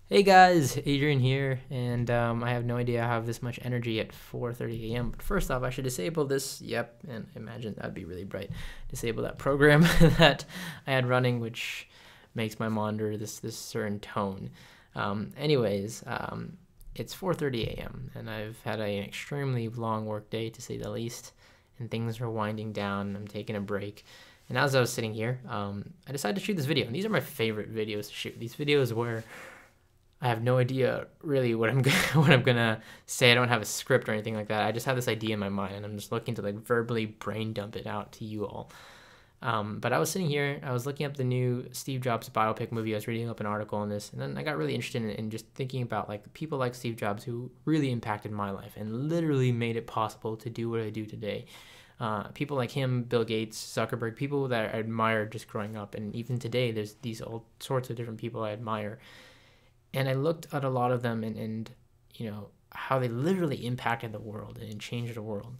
Hey guys, Adrian here, and I have no idea I have this much energy at 4:30 a.m. But first off, I should disable this. Yep, and imagine that'd be really bright. Disable that program that I had running, which makes my monitor this certain tone. It's 4:30 a.m. and I've had an extremely long work day to say the least, and things are winding down. I'm taking a break. And as I was sitting here, I decided to shoot this video. And these are my favorite videos to shoot. These videos where I have no idea really what I'm gonna, what I'm gonna say. I don't have a script or anything like that. I just have this idea in my mind, and I'm just looking to like verbally brain dump it out to you all. But I was sitting here, I was looking up the new Steve Jobs biopic movie. I was reading up an article on this, and then I got really interested in just thinking about like people like Steve Jobs who really impacted my life and literally made it possible to do what I do today. People like him, Bill Gates, Zuckerberg, people that I admired just growing up, and even today, there's these all sorts of different people I admire. And I looked at a lot of them and how they literally impacted the world and changed the world.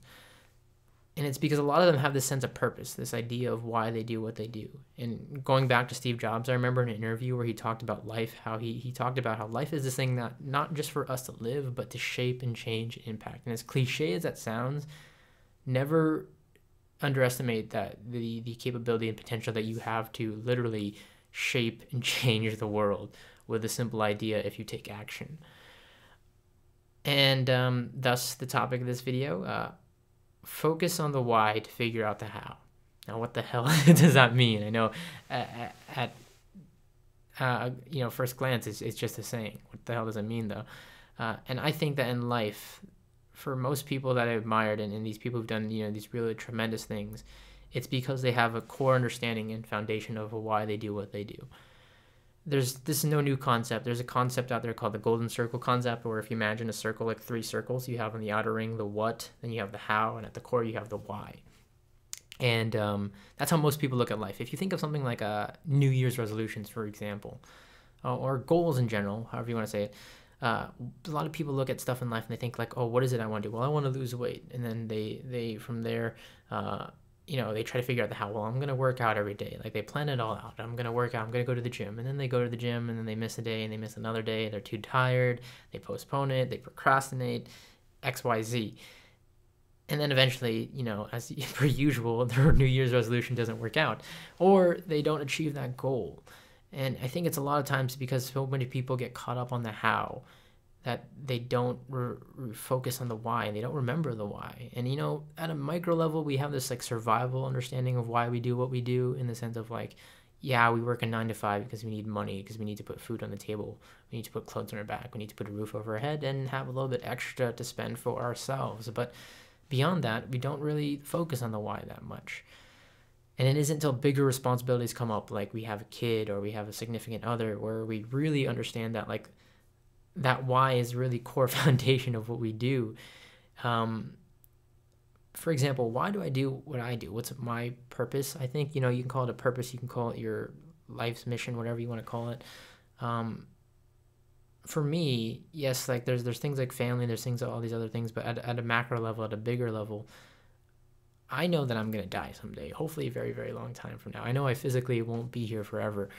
And it's because a lot of them have this sense of purpose, this idea of why they do what they do. And going back to Steve Jobs, I remember in an interview where he talked about life, how he talked about how life is this thing that not just for us to live, but to shape and change and impact. And as cliche as that sounds, never underestimate that the capability and potential that you have to literally shape and change the world with a simple idea if you take action. And thus the topic of this video, focus on the why to figure out the how. Now, what the hell does that mean? I know at first glance, it's just a saying. What the hell does it mean, though? And I think that in life, for most people that I admired and these people who've done these really tremendous things, it's because they have a core understanding and foundation of why they do what they do. This is no new concept. There's a concept out there called the golden circle concept, where if you imagine a circle like three circles, you have on the outer ring the what, then you have the how, and at the core you have the why. And that's how most people look at life. If you think of something like New Year's resolutions, for example, or goals in general, however you want to say it, a lot of people look at stuff in life and they think like, oh, what is it I want to do? Well, I want to lose weight, and then they from there they try to figure out the how. Well, I'm going to work out every day. Like they plan it all out. I'm going to work out. I'm going to go to the gym. And then they go to the gym and then they miss a day and they miss another day. They're too tired. They postpone it. They procrastinate, XYZ. And then eventually, as per usual, their New Year's resolution doesn't work out or they don't achieve that goal. And I think it's a lot of times because so many people get caught up on the how that they don't focus on the why and they don't remember the why. And at a micro level, we have this like survival understanding of why we do what we do, in the sense of like, yeah, we work a 9 to 5 because we need money, because we need to put food on the table, we need to put clothes on our back, we need to put a roof over our head and have a little bit extra to spend for ourselves. But beyond that, we don't really focus on the why that much. And it isn't until bigger responsibilities come up, like we have a kid or we have a significant other, where we really understand that like that why is really core foundation of what we do. For example, why do I do what I do? What's my purpose? I think, you can call it a purpose. You can call it your life's mission, whatever you want to call it. For me, yes, like there's things like family, there's things, all these other things, but at a macro level, at a bigger level, I know that I'm going to die someday, hopefully a very, very long time from now. I know I physically won't be here forever.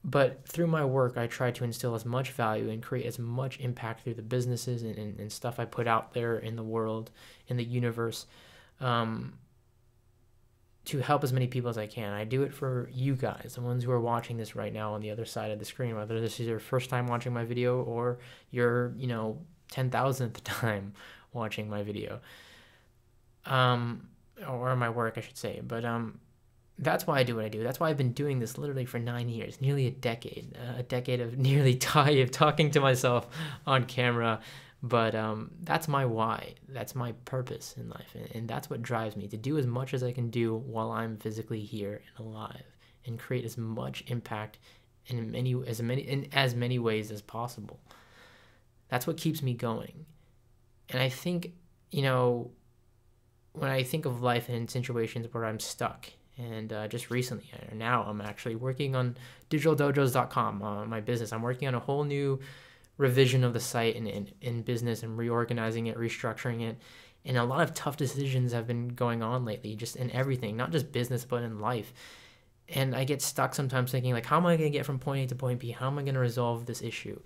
But through my work, I try to instill as much value and create as much impact through the businesses and stuff I put out there in the world, in the universe, to help as many people as I can. I do it for you guys, the ones who are watching this right now on the other side of the screen, whether this is your first time watching my video or your, 10,000th time watching my video, or my work, I should say. But that's why I do what I do. That's why I've been doing this literally for 9 years, nearly a decade of nearly of talking to myself on camera. But that's my why. That's my purpose in life, and that's what drives me to do as much as I can do while I'm physically here and alive, and create as much impact in as many ways as possible. That's what keeps me going. And I think, when I think of life in situations where I'm stuck. And just recently, now I'm actually working on digitaldojos.com, my business. I'm working on a whole new revision of the site and in business, and reorganizing it, restructuring it. And a lot of tough decisions have been going on lately, just in everything, not just business, but in life. And I get stuck sometimes thinking, like, how am I going to get from point A to point B? How am I going to resolve this issue?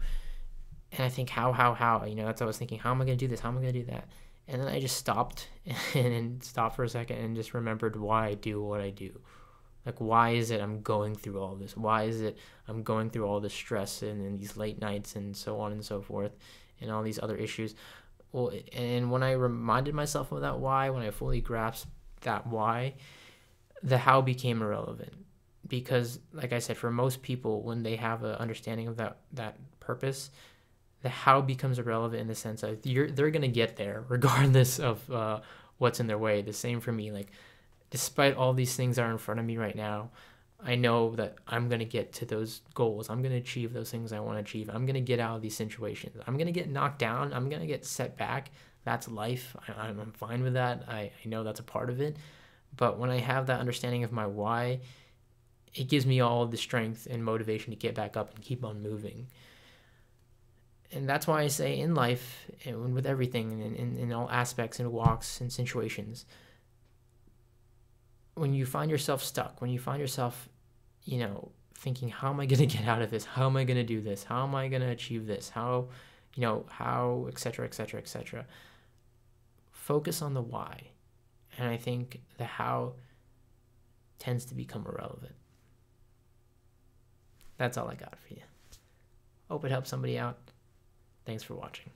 And I think, how, that's what I was thinking. How am I going to do this? How am I going to do that? And then I just stopped and stopped for a second and just remembered why I do what I do. Like, why is it I'm going through all this? Why is it I'm going through all this stress and these late nights and so on and so forth and all these other issues? Well, and when I reminded myself of that why, when I fully grasped that why, the how became irrelevant. Because, like I said, for most people, when they have an understanding of that purpose, the how becomes irrelevant in the sense of they're going to get there regardless of what's in their way. The same for me. Like, despite all these things that are in front of me right now, I know that I'm going to get to those goals. I'm going to achieve those things I want to achieve. I'm going to get out of these situations. I'm going to get knocked down. I'm going to get set back. That's life. I'm fine with that. I know that's a part of it. But when I have that understanding of my why, it gives me all the strength and motivation to get back up and keep on moving. And that's why I say in life, and with everything, in all aspects and walks and situations, when you find yourself stuck, when you find yourself, thinking, how am I going to get out of this? How am I going to do this? How am I going to achieve this? How, et cetera, et cetera, et cetera. Focus on the why. And I think the how tends to become irrelevant. That's all I got for you. Hope it helps somebody out. Thanks for watching.